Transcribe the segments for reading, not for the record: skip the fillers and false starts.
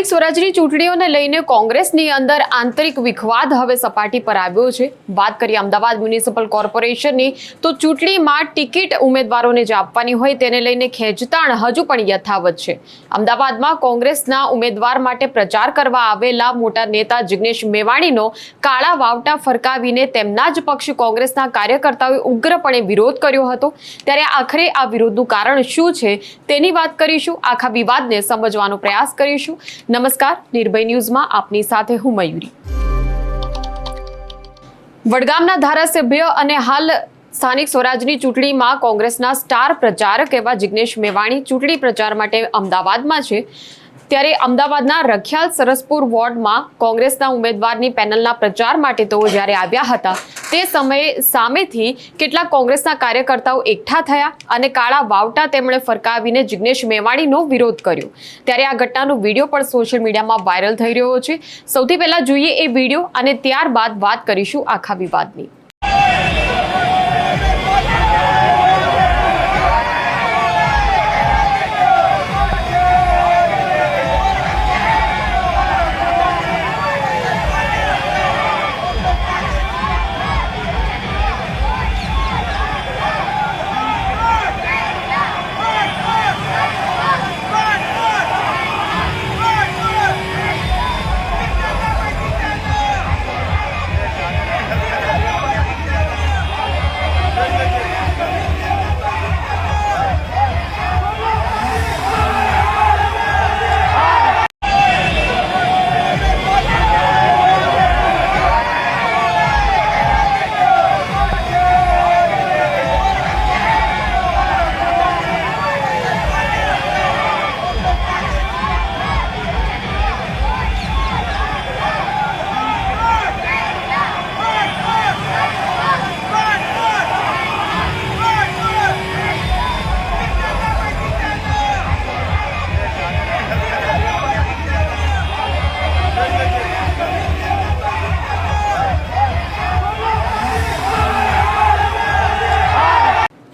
સ્થાનિક સ્વરાજની ચૂંટણીઓને લઈને કોંગ્રેસની અંદર આંતરિક વિખવાદ હવે સપાટી પર આવ્યો છે। વાત કરીએ અમદાવાદ મ્યુનિસિપલ કોર્પોરેશનની તો ચૂંટણીમાં ટિકિટ ઉમેદવારોને જે આપવાની હોય તેને લઈને ખેંચતાણ હજુ પણ યથાવત છે। અમદાવાદમાં કોંગ્રેસના ઉમેદવાર માટે પ્રચાર કરવા આવેલા મોટા નેતા જિગ્નેશ મેવાણીનો કાળા વાવટા ફરકાવીને તેમના જ પક્ષ કોંગ્રેસના કાર્યકર્તાઓએ ઉગ્રપણે વિરોધ કર્યો હતો। ત્યારે આખરે આ વિરોધનું કારણ શું છે તેની વાત કરીશું, આખા વિવાદને સમજવાનો પ્રયાસ કરીશું। નમસ્કાર, નિર્ભય ન્યૂઝમાં આપની સાથે હું મયુરી। વડગામના ધારાસભ્ય અને હાલ સ્થાનિક સ્વરાજની ચૂંટણીમાં કોંગ્રેસના સ્ટાર પ્રચારક એવા જિગ્નેશ મેવાણી ચૂંટણી પ્રચાર માટે અમદાવાદમાં છે। ત્યારે અમદાવાદના રખિયાલ સરસપુર વોર્ડમાં કોંગ્રેસના ઉમેદવારની પેનલના પ્રચાર માટે તેઓ જ્યારે આવ્યા હતા તે સમયે સામેથી કેટલાક કોંગ્રેસના કાર્યકર્તાઓ એકઠા થયા અને કાળા વાવટા તેમણે ફરકાવીને જિગ્નેશ મેવાણીનો વિરોધ કર્યો। ત્યારે આ ઘટનાનો વિડીયો પણ સોશિયલ મીડિયામાં વાયરલ થઈ રહ્યો છે। સૌથી પહેલા જોઈએ એ વિડીયો અને ત્યારબાદ વાત કરીશું આખા વિવાદની।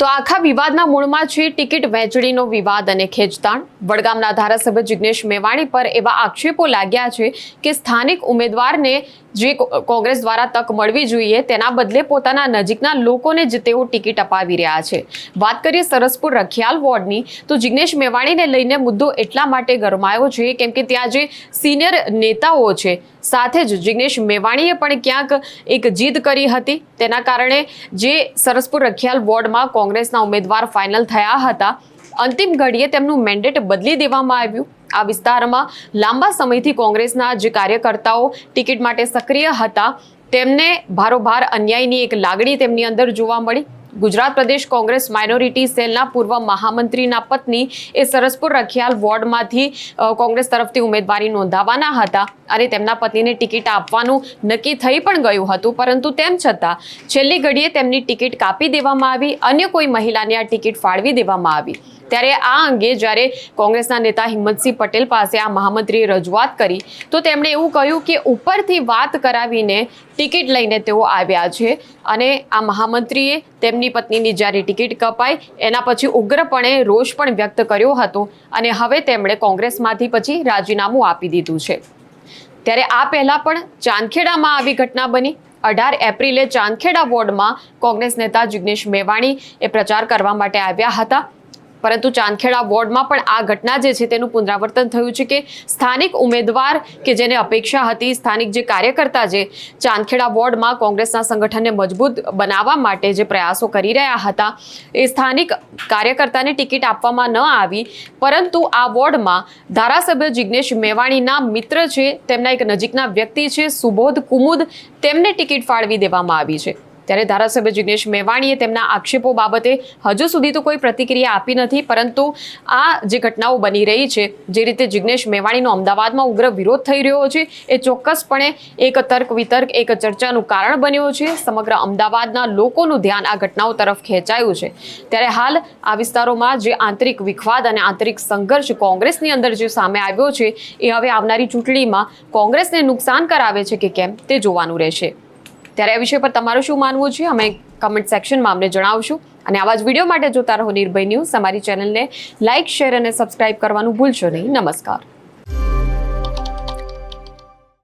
તો આખા વિવાદના મૂળમાં છે ટિકિટ વહેંચણીનો વિવાદ અને ખેંચતાણ। વડગામના ધારાસભ્ય જિગ્નેશ મેવાણી પર એવા આક્ષેપો લાગ્યા છે કે સ્થાનિક ઉમેદવારને જે કોંગ્રેસ દ્વારા તક મળવી જોઈએ તેના બદલે પોતાના નજીકના લોકોને જ તેઓ ટિકિટ અપાવી રહ્યા છે। વાત કરીએ સરસપુર રખિયાલ વોર્ડની તો જિગ્નેશ મેવાણીને લઈને મુદ્દો એટલા માટે ગરમાયો છે કેમ કે ત્યાં જે સિનિયર નેતાઓ છે સાથે જ જિગ્નેશ મેવાણીએ પણ ક્યાંક એક જીદ કરી હતી। તેના કારણે જે સરસપુર રખિયાલ વોર્ડમાં કોંગ્રેસના ઉમેદવાર ફાઇનલ થયા હતા, અંતિમ ઘડીએ તેમનું મેન્ડેટ બદલી દેવામાં આવ્યું। આ વિસ્તારમાં લાંબા સમયથી કોંગ્રેસના જે કાર્યકર્તાઓ ટિકિટ માટે સક્રિય હતા તેમને ભારોભાર અન્યાયની એક લાગણી તેમની અંદર જોવા મળી। ગુજરાત પ્રદેશ કોંગ્રેસ માઇનોરિટી સેલના પૂર્વ મહામંત્રીના પત્ની એ સરસપુર રખિયાલ વોર્ડમાંથી કોંગ્રેસ તરફથી ઉમેદવારી નોંધાવવાના હતા અને તેમના પત્નીને ટિકિટ આપવાનું નક્કી થઈ પણ ગયું હતું, પરંતુ તેમ છતાં છેલ્લી ઘડીએ તેમની ટિકિટ કાપી દેવામાં આવી, અન્ય કોઈ મહિલાને આ ટિકિટ ફાળવી દેવામાં આવી। ત્યારે આ અંગે જ્યારે કોંગ્રેસના નેતા હિંમતસિંહ પટેલ પાસે આ મહામંત્રીએ રજૂઆત કરી તો તેમણે એવું કહ્યું કે ઉપરથી વાત કરાવીને ટિકિટ લઈને તેઓ આવ્યા છે અને આ મહામંત્રીએ તેમની પત્નીની જ્યારે ટિકિટ કપાઈ એના પછી ઉગ્રપણે રોષ પણ વ્યક્ત કર્યો હતો અને હવે તેમણે કોંગ્રેસમાંથી પછી રાજીનામું આપી દીધું છે। ત્યારે આ પહેલા પણ ચાંદખેડામાં આવી ઘટના બની। 18 એપ્રિલે ચાંદખેડા વોર્ડમાં કોંગ્રેસ નેતા જિગ્નેશ મેવાણી એ પ્રચાર કરવા માટે આવ્યા હતા, પરંતુ ચાંદખેડા વોર્ડમાં પણ આ ઘટના જે છે તેનું પુનરાવર્તન થયું છે કે સ્થાનિક ઉમેદવાર કે જેને અપેક્ષા હતી, સ્થાનિક જે કાર્યકર્તા જે ચાંદખેડા વોર્ડમાં કોંગ્રેસના સંગઠનને મજબૂત બનાવવા માટે જે પ્રયાસો કરી રહ્યા હતા એ સ્થાનિક કાર્યકર્તાને ટિકિટ આપવામાં ન આવી, પરંતુ આ વોર્ડમાં ધારાસભ્ય જિગ્નેશ મેવાણીના મિત્ર છે, તેમના એક નજીકના વ્યક્તિ છે સુબોધ કુમુદ, તેમને ટિકિટ ફાળવી દેવામાં આવી છે। ત્યારે ધારાસભ્ય જિગ્નેશ મેવાણીએ તેમના આક્ષેપો બાબતે હજુ સુધી તો કોઈ પ્રતિક્રિયા આપી નથી, પરંતુ આ જે ઘટનાઓ બની રહી છે, જે રીતે જિગ્નેશ મેવાણીનો અમદાવાદમાં ઉગ્ર વિરોધ થઈ રહ્યો છે એ ચોક્કસપણે એક તર્ક વિતર્ક, એક ચર્ચાનું કારણ બન્યો છે। સમગ્ર અમદાવાદના લોકોનું ધ્યાન આ ઘટનાઓ તરફ ખેંચાયું છે। ત્યારે હાલ આ વિસ્તારોમાં જે આંતરિક વિખવાદ અને આંતરિક સંઘર્ષ કોંગ્રેસની અંદર જે સામે આવ્યો છે એ હવે આવનારી ચૂંટણીમાં કોંગ્રેસને નુકસાન કરાવે છે કે કેમ તે જોવાનું રહેશે। ત્યારે આ વિષય પર તમારું શું માનવું છે અમે કમેન્ટ સેક્શનમાં અમને જણાવશું અને આવા જ વિડીયો માટે જોતા રહો નિર્ભય ન્યૂઝ। અમારી ચેનલને લાઇક, શેર અને સબસ્ક્રાઇબ કરવાનું ભૂલશો નહીં। નમસ્કાર।